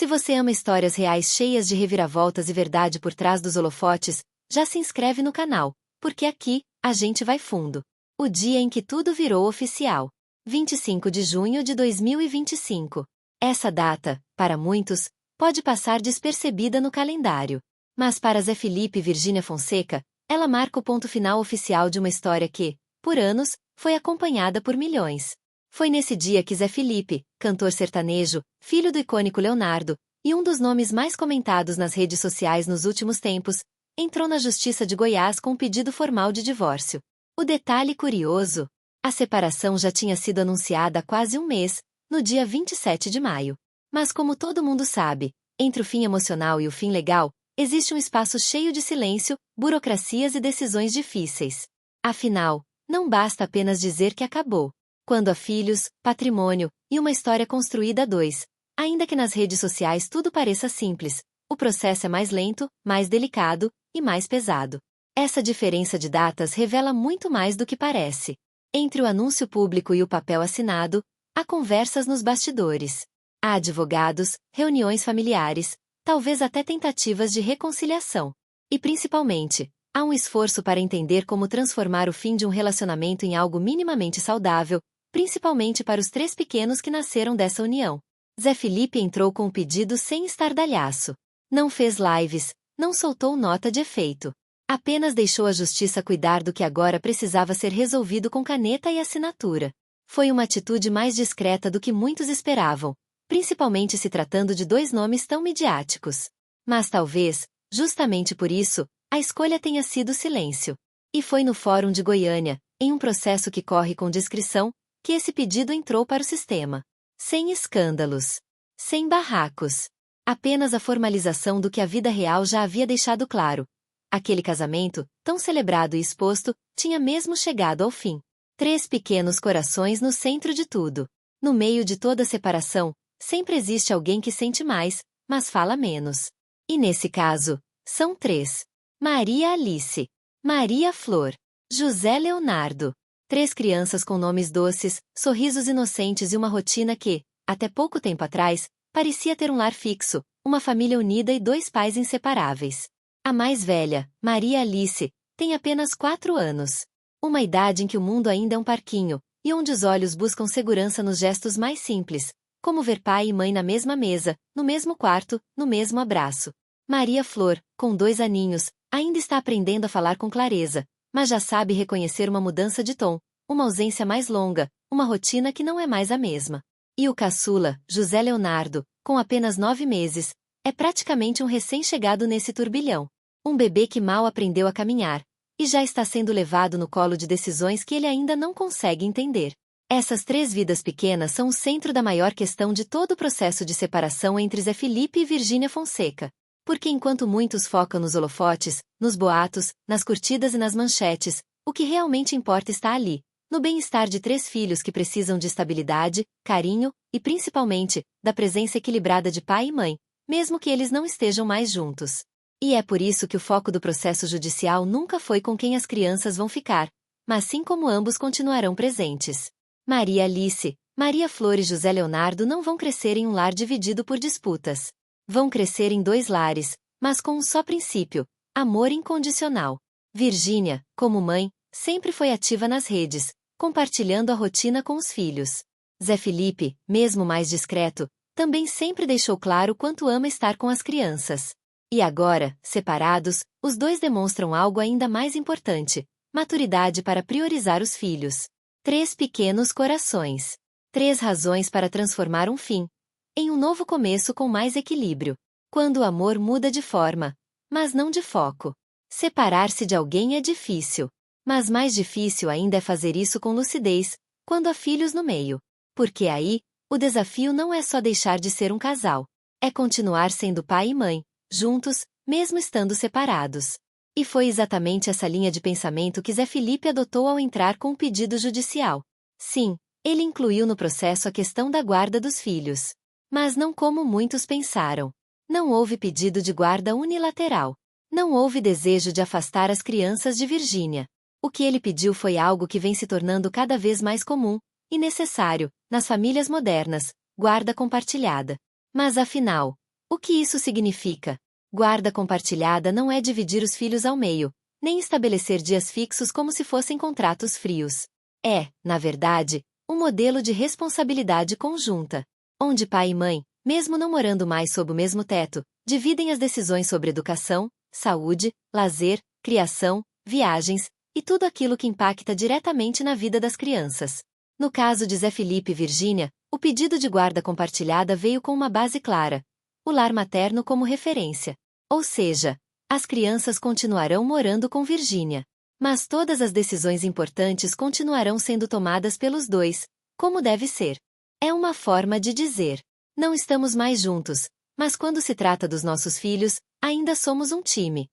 Se você ama histórias reais cheias de reviravoltas e verdade por trás dos holofotes, já se inscreve no canal, porque aqui, a gente vai fundo. O dia em que tudo virou oficial. 25 de junho de 2025. Essa data, para muitos, pode passar despercebida no calendário. Mas para Zé Felipe e Virgínia Fonseca, ela marca o ponto final oficial de uma história que, por anos, foi acompanhada por milhões. Foi nesse dia que Zé Felipe, cantor sertanejo, filho do icônico Leonardo, e um dos nomes mais comentados nas redes sociais nos últimos tempos, entrou na Justiça de Goiás com um pedido formal de divórcio. O detalhe curioso: a separação já tinha sido anunciada há quase um mês, no dia 27 de maio. Mas como todo mundo sabe, entre o fim emocional e o fim legal, existe um espaço cheio de silêncio, burocracias e decisões difíceis. Afinal, não basta apenas dizer que acabou. Quando há filhos, patrimônio e uma história construída a dois, ainda que nas redes sociais tudo pareça simples, o processo é mais lento, mais delicado e mais pesado. Essa diferença de datas revela muito mais do que parece. Entre o anúncio público e o papel assinado, há conversas nos bastidores. Há advogados, reuniões familiares, talvez até tentativas de reconciliação. E principalmente, há um esforço para entender como transformar o fim de um relacionamento em algo minimamente saudável, principalmente para os 3 pequenos que nasceram dessa união. Zé Felipe entrou com o pedido sem estardalhaço. Não fez lives, não soltou nota de efeito. Apenas deixou a justiça cuidar do que agora precisava ser resolvido com caneta e assinatura. Foi uma atitude mais discreta do que muitos esperavam, principalmente se tratando de 2 nomes tão midiáticos. Mas talvez, justamente por isso, a escolha tenha sido silêncio. E foi no Fórum de Goiânia, em um processo que corre com discrição, que esse pedido entrou para o sistema. Sem escândalos. Sem barracos. Apenas a formalização do que a vida real já havia deixado claro. Aquele casamento, tão celebrado e exposto, tinha mesmo chegado ao fim. 3 pequenos corações no centro de tudo. No meio de toda separação, sempre existe alguém que sente mais, mas fala menos. E nesse caso, são 3. Maria Alice, Maria Flor, José Leonardo. 3 crianças com nomes doces, sorrisos inocentes e uma rotina que, até pouco tempo atrás, parecia ter um lar fixo, uma família unida e 2 pais inseparáveis. A mais velha, Maria Alice, tem apenas 4 anos. Uma idade em que o mundo ainda é um parquinho, e onde os olhos buscam segurança nos gestos mais simples, como ver pai e mãe na mesma mesa, no mesmo quarto, no mesmo abraço. Maria Flor, com 2 aninhos, ainda está aprendendo a falar com clareza, mas já sabe reconhecer uma mudança de tom, uma ausência mais longa, uma rotina que não é mais a mesma. E o caçula, José Leonardo, com apenas 9 meses, é praticamente um recém-chegado nesse turbilhão. Um bebê que mal aprendeu a caminhar, e já está sendo levado no colo de decisões que ele ainda não consegue entender. Essas 3 vidas pequenas são o centro da maior questão de todo o processo de separação entre Zé Felipe e Virgínia Fonseca. Porque enquanto muitos focam nos holofotes, nos boatos, nas curtidas e nas manchetes, o que realmente importa está ali, no bem-estar de 3 filhos que precisam de estabilidade, carinho e, principalmente, da presença equilibrada de pai e mãe, mesmo que eles não estejam mais juntos. E é por isso que o foco do processo judicial nunca foi com quem as crianças vão ficar, mas sim como ambos continuarão presentes. Maria Alice, Maria Flor e José Leonardo não vão crescer em um lar dividido por disputas. Vão crescer em 2 lares, mas com um só princípio: amor incondicional. Virgínia, como mãe, sempre foi ativa nas redes, compartilhando a rotina com os filhos. Zé Felipe, mesmo mais discreto, também sempre deixou claro quanto ama estar com as crianças. E agora, separados, os 2 demonstram algo ainda mais importante: maturidade para priorizar os filhos. 3 pequenos corações. 3 razões para transformar um fim em um novo começo com mais equilíbrio. Quando o amor muda de forma, mas não de foco. Separar-se de alguém é difícil. Mas mais difícil ainda é fazer isso com lucidez, quando há filhos no meio. Porque aí, o desafio não é só deixar de ser um casal. É continuar sendo pai e mãe, juntos, mesmo estando separados. E foi exatamente essa linha de pensamento que Zé Felipe adotou ao entrar com o pedido judicial. Sim, ele incluiu no processo a questão da guarda dos filhos. Mas não como muitos pensaram. Não houve pedido de guarda unilateral. Não houve desejo de afastar as crianças de Virgínia. O que ele pediu foi algo que vem se tornando cada vez mais comum e necessário nas famílias modernas: guarda compartilhada. Mas afinal, O que isso significa? Guarda compartilhada não é dividir os filhos ao meio, nem estabelecer dias fixos como se fossem contratos frios. É, na verdade, um modelo de responsabilidade conjunta, onde pai e mãe, mesmo não morando mais sob o mesmo teto, dividem as decisões sobre educação, saúde, lazer, criação, viagens e tudo aquilo que impacta diretamente na vida das crianças. No caso de Zé Felipe e Virgínia, o pedido de guarda compartilhada veio com uma base clara: o lar materno como referência. Ou seja, as crianças continuarão morando com Virgínia, mas todas as decisões importantes continuarão sendo tomadas pelos dois, como deve ser. É uma forma de dizer: não estamos mais juntos, mas quando se trata dos nossos filhos, ainda somos um time.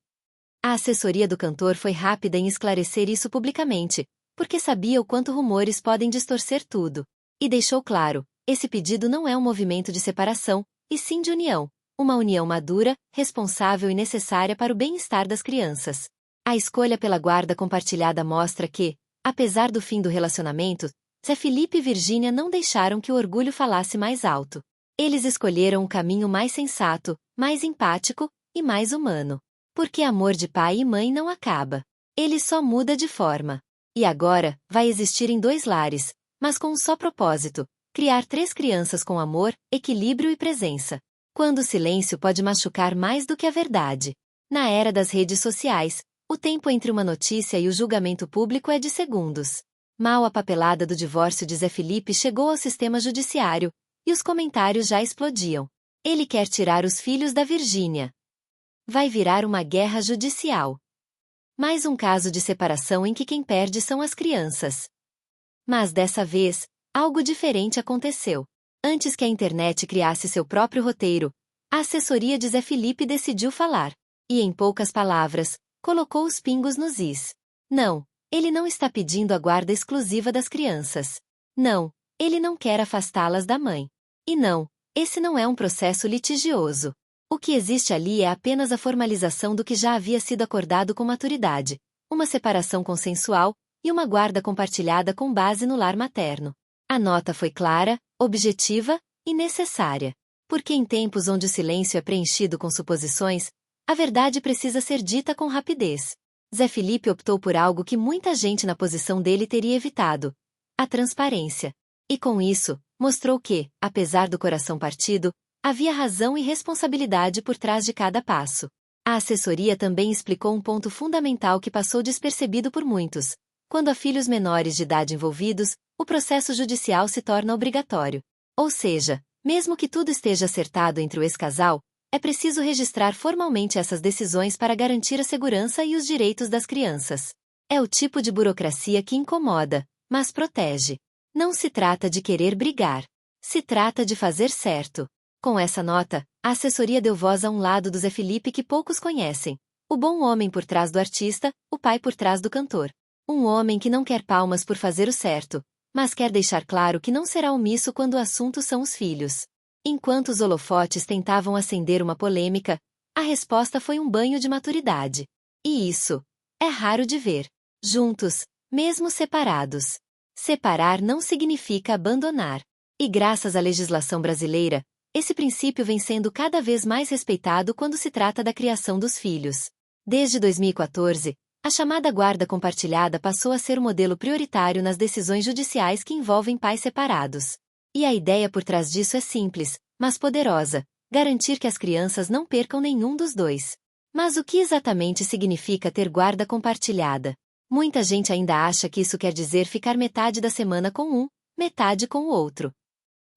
A assessoria do cantor foi rápida em esclarecer isso publicamente, porque sabia o quanto rumores podem distorcer tudo. E deixou claro: esse pedido não é um movimento de separação, e sim de união. Uma união madura, responsável e necessária para o bem-estar das crianças. A escolha pela guarda compartilhada mostra que, apesar do fim do relacionamento, Zé Felipe e Virgínia não deixaram que o orgulho falasse mais alto. Eles escolheram um caminho mais sensato, mais empático e mais humano. Porque amor de pai e mãe não acaba. Ele só muda de forma. E agora, vai existir em 2 lares, mas com um só propósito: criar 3 crianças com amor, equilíbrio e presença. Quando o silêncio pode machucar mais do que a verdade. Na era das redes sociais, o tempo entre uma notícia e o julgamento público é de segundos. Mal a papelada do divórcio de Zé Felipe chegou ao sistema judiciário, e os comentários já explodiam. Ele quer tirar os filhos da Virgínia. Vai virar uma guerra judicial. Mais um caso de separação em que quem perde são as crianças. Mas dessa vez, algo diferente aconteceu. Antes que a internet criasse seu próprio roteiro, a assessoria de Zé Felipe decidiu falar. E em poucas palavras, colocou os pingos nos is. Não, ele não está pedindo a guarda exclusiva das crianças. Não, ele não quer afastá-las da mãe. E não, esse não é um processo litigioso. O que existe ali é apenas a formalização do que já havia sido acordado com maturidade: uma separação consensual e uma guarda compartilhada com base no lar materno. A nota foi clara, objetiva e necessária. Porque em tempos onde o silêncio é preenchido com suposições, a verdade precisa ser dita com rapidez. Zé Felipe optou por algo que muita gente na posição dele teria evitado: a transparência. E com isso, mostrou que, apesar do coração partido, havia razão e responsabilidade por trás de cada passo. A assessoria também explicou um ponto fundamental que passou despercebido por muitos: quando há filhos menores de idade envolvidos, o processo judicial se torna obrigatório. Ou seja, mesmo que tudo esteja acertado entre o ex-casal, é preciso registrar formalmente essas decisões para garantir a segurança e os direitos das crianças. É o tipo de burocracia que incomoda, mas protege. Não se trata de querer brigar. Se trata de fazer certo. Com essa nota, a assessoria deu voz a um lado do Zé Felipe que poucos conhecem: o bom homem por trás do artista, o pai por trás do cantor. Um homem que não quer palmas por fazer o certo, mas quer deixar claro que não será omisso quando o assunto são os filhos. Enquanto os holofotes tentavam acender uma polêmica, a resposta foi um banho de maturidade. E isso é raro de ver. Juntos, mesmo separados. Separar não significa abandonar. E graças à legislação brasileira, esse princípio vem sendo cada vez mais respeitado quando se trata da criação dos filhos. Desde 2014, a chamada guarda compartilhada passou a ser o modelo prioritário nas decisões judiciais que envolvem pais separados. E a ideia por trás disso é simples, mas poderosa: garantir que as crianças não percam nenhum dos dois. Mas o que exatamente significa ter guarda compartilhada? Muita gente ainda acha que isso quer dizer ficar metade da semana com um, metade com o outro.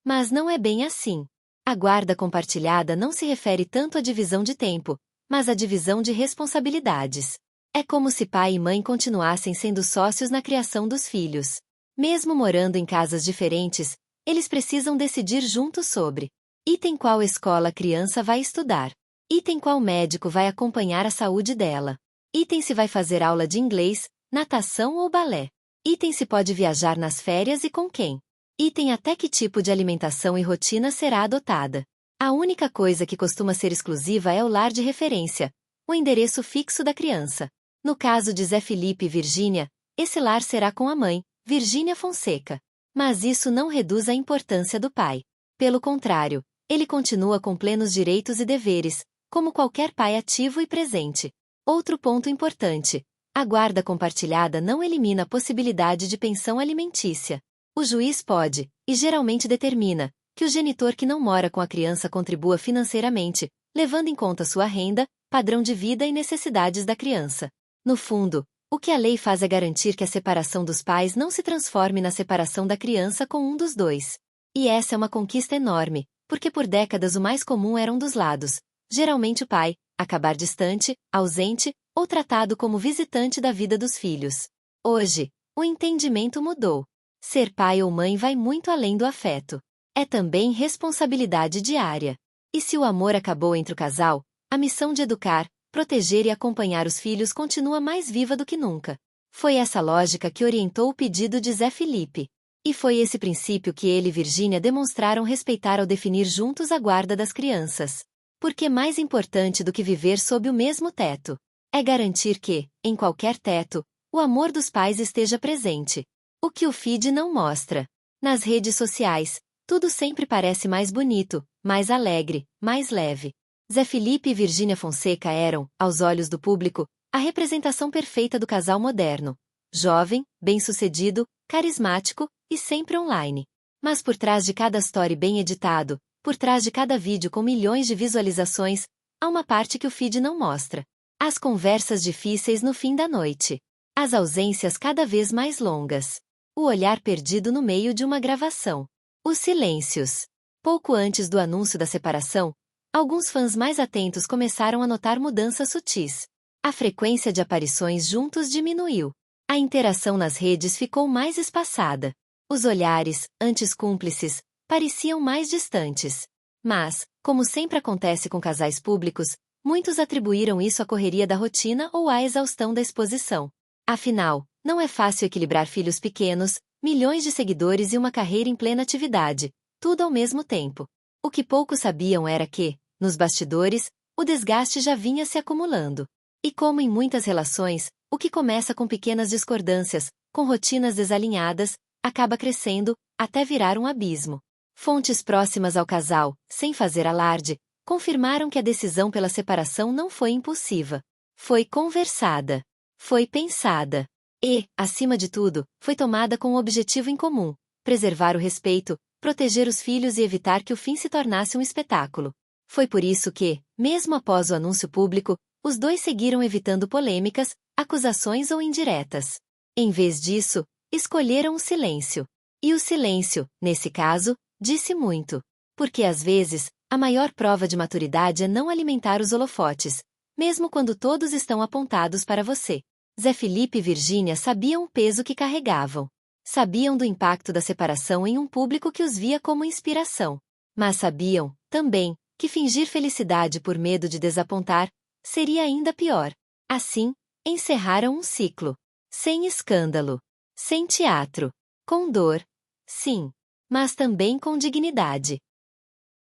Mas não é bem assim. A guarda compartilhada não se refere tanto à divisão de tempo, mas à divisão de responsabilidades. É como se pai e mãe continuassem sendo sócios na criação dos filhos. Mesmo morando em casas diferentes, eles precisam decidir juntos sobre: item qual escola a criança vai estudar, item qual médico vai acompanhar a saúde dela, item se vai fazer aula de inglês, natação ou balé, item se pode viajar nas férias e com quem, item até que tipo de alimentação e rotina será adotada. A única coisa que costuma ser exclusiva é o lar de referência, o endereço fixo da criança. No caso de Zé Felipe e Virgínia, esse lar será com a mãe, Virgínia Fonseca. Mas isso não reduz a importância do pai. Pelo contrário, ele continua com plenos direitos e deveres, como qualquer pai ativo e presente. Outro ponto importante: a guarda compartilhada não elimina a possibilidade de pensão alimentícia. O juiz pode, e geralmente determina, que o genitor que não mora com a criança contribua financeiramente, levando em conta sua renda, padrão de vida e necessidades da criança. No fundo, o que a lei faz é garantir que a separação dos pais não se transforme na separação da criança com um dos dois. E essa é uma conquista enorme, porque por décadas o mais comum era um dos lados, geralmente o pai, acabar distante, ausente, ou tratado como visitante da vida dos filhos. Hoje, o entendimento mudou. Ser pai ou mãe vai muito além do afeto. É também responsabilidade diária. E se o amor acabou entre o casal, a missão de educar, proteger e acompanhar os filhos continua mais viva do que nunca. Foi essa lógica que orientou o pedido de Zé Felipe. E foi esse princípio que ele e Virgínia demonstraram respeitar ao definir juntos a guarda das crianças. Porque mais importante do que viver sob o mesmo teto é garantir que, em qualquer teto, o amor dos pais esteja presente. O que o feed não mostra. Nas redes sociais, tudo sempre parece mais bonito, mais alegre, mais leve. Zé Felipe e Virgínia Fonseca eram, aos olhos do público, a representação perfeita do casal moderno. Jovem, bem-sucedido, carismático e sempre online. Mas por trás de cada story bem editado, por trás de cada vídeo com milhões de visualizações, há uma parte que o feed não mostra. As conversas difíceis no fim da noite. As ausências cada vez mais longas. O olhar perdido no meio de uma gravação. Os silêncios. Pouco antes do anúncio da separação, alguns fãs mais atentos começaram a notar mudanças sutis. A frequência de aparições juntos diminuiu. A interação nas redes ficou mais espaçada. Os olhares, antes cúmplices, pareciam mais distantes. Mas, como sempre acontece com casais públicos, muitos atribuíram isso à correria da rotina ou à exaustão da exposição. Afinal, não é fácil equilibrar filhos pequenos, milhões de seguidores e uma carreira em plena atividade, tudo ao mesmo tempo. O que poucos sabiam era que, nos bastidores, o desgaste já vinha se acumulando. E como em muitas relações, o que começa com pequenas discordâncias, com rotinas desalinhadas, acaba crescendo, até virar um abismo. Fontes próximas ao casal, sem fazer alarde, confirmaram que a decisão pela separação não foi impulsiva. Foi conversada. Foi pensada. E, acima de tudo, foi tomada com um objetivo em comum: preservar o respeito, proteger os filhos e evitar que o fim se tornasse um espetáculo. Foi por isso que, mesmo após o anúncio público, os dois seguiram evitando polêmicas, acusações ou indiretas. Em vez disso, escolheram o silêncio. E o silêncio, nesse caso, disse muito. Porque às vezes, a maior prova de maturidade é não alimentar os holofotes, mesmo quando todos estão apontados para você. Zé Felipe e Virgínia sabiam o peso que carregavam. Sabiam do impacto da separação em um público que os via como inspiração. Mas sabiam, também, que fingir felicidade por medo de desapontar seria ainda pior. Assim, encerraram um ciclo. Sem escândalo. Sem teatro. Com dor. Sim. Mas também com dignidade.